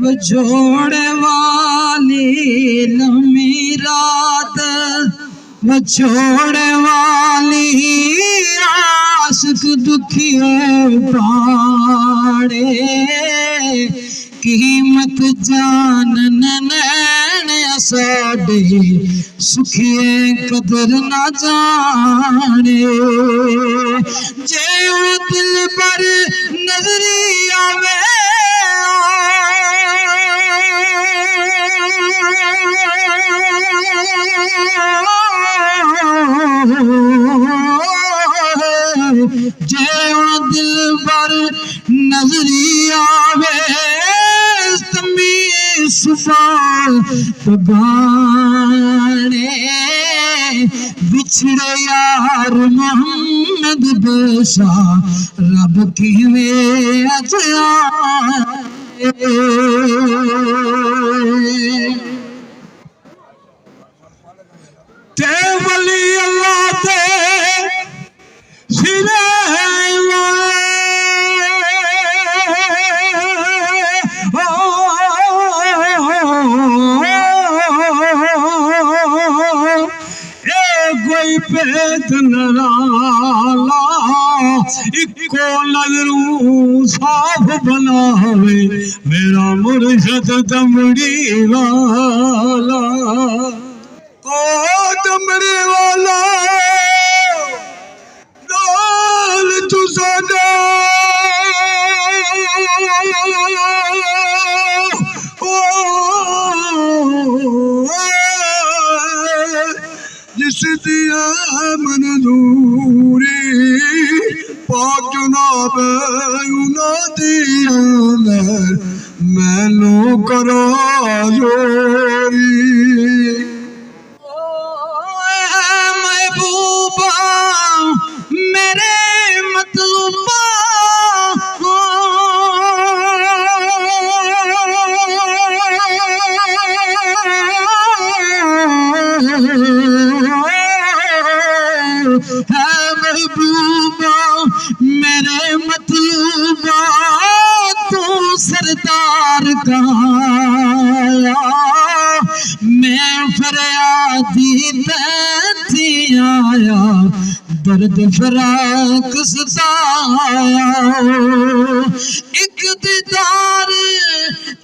वो जोड़े वाली लम्बी रात, वो छोड़े वाली आशिक दुखियों पाड़े। कीमत जानन नैन साडे सुखिए कदर ना जाने। जे वो दिल पर नजरी आवे जे वो दिल पर नजरी आवे तमी सुफा पगाने। बिछड़े यार मोहम्मद बेशा रब किवें अजया। ते वली अल्लाह ते सिरे कोई पेट नराला इको नजरूं साफ बनावे मेरा मुर्शद दमड़ी वाला। ओ दमड़ी वाला लाल तू साडा जिस दिया मंजूरी पाक जनाब मैनू करो जोरी। महबूबा मेरे मतलूबा है महबूबा मेरे मतलूबा तू सरदार का मैं फरियादी बैठी आया दर्द फराक सताया। एक दीदार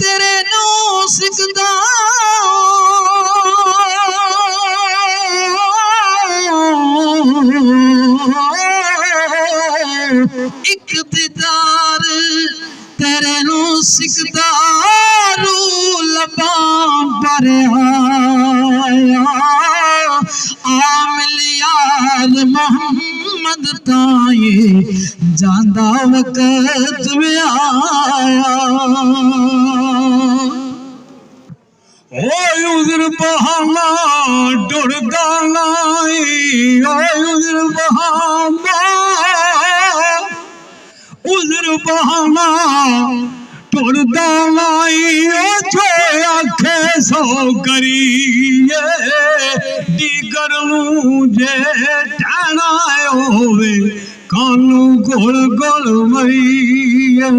तेरे नू सिकदा एक दीदार तेरे नू सिकदा रू लबां पर आया। आमिल यार मोहम्मद ताई जांदा वक़्त में आया। ओए उज़र बहाना डुरदा नाई, ओए उज़र बहाना उज़र बहाना टुरदा नाई। जो आखे सो करिए दीगर जे टहना होवे कानू गोल गोल मरिए।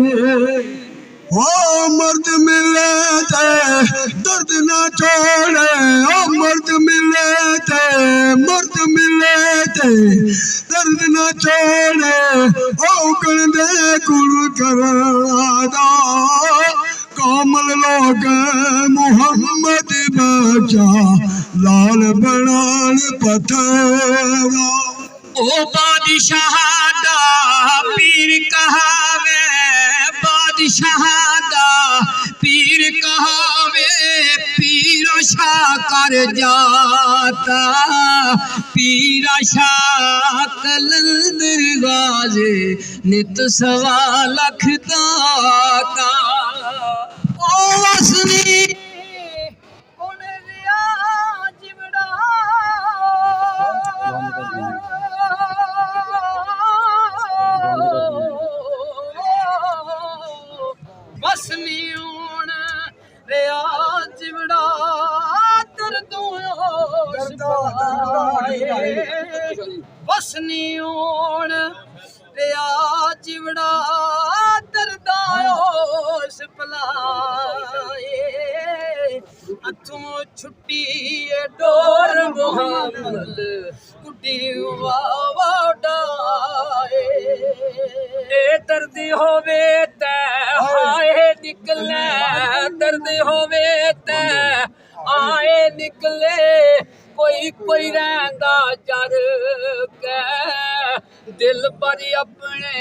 ओ मर्द मिले ते दर्द ना छोड़े, ओ मर्द मिले ते दर्द ना छोड़े। ओ गंदे कुल करादा कामल लोग मोहम्मद बचा लाल बनान पथरा। ओ बादशाह दा पीर कहावे, बादशाह दा पीर कहावे पीरो शाह कर जाता। पीरा शाह कलंद गाजे नित सवा लख दाता। ओ वसनी वसनी होन रिया जिवड़ा वसनी होन रिया जिवड़ा दरदायो पलाए अथों छुट्टी डोर मोहम्मद कुटी वावा डाए दर्द होवे ते आए निकले दर्द होवे ते आए निकले कोई कोई रहंदा जर के दिल पर अपने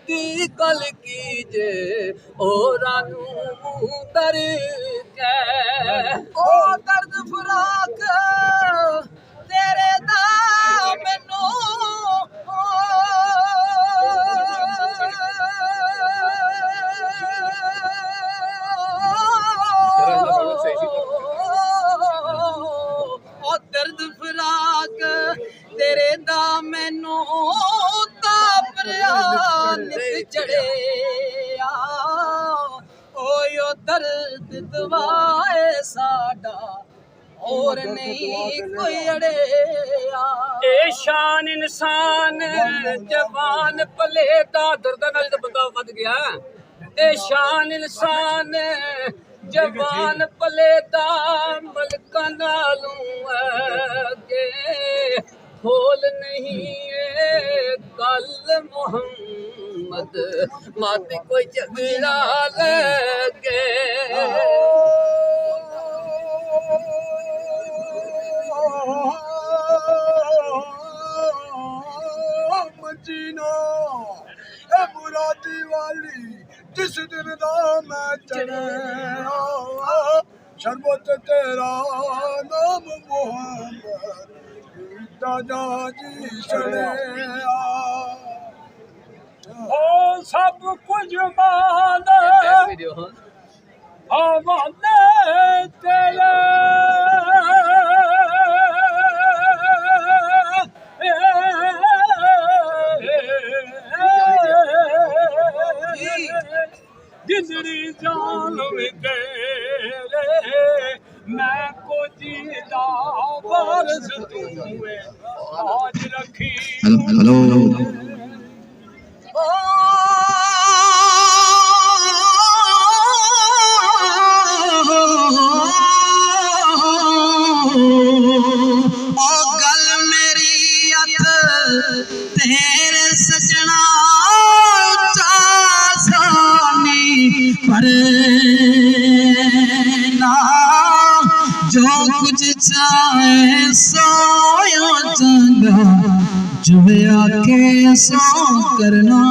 दी गल कीजे औरां नूं दर के ओ दर्द फराक तेरे दा मैनू ओ दर्द फराक तेरे दा मैनू तापरिया नित चढ़िया ओ दर्द दवाए साडा और नहीं कोई अड़ेया ए शान इंसान जवान पले दा दर्द नाल तो बंदा वध गया ए शान इंसान जवान पले दा मलका नालों अगे होल नहीं है गल मोहम्मद मत कोई झगड़ा लगे मदीना ए मुरादी वाली जिस दिन दा मैं चढ़िया शरबत तेरा नाम मोहम्मद दादा जी चढ़िया ओ सब कुछ मान हवाले तेरे जिंदड़ी जान में तेरे मैं को जीदा वारस तू आज रखी हेलो गल मेरी अत तेरे सजना चासानी पर ना जो कुछ चाहे सोयो चंगा जुए आके सो करना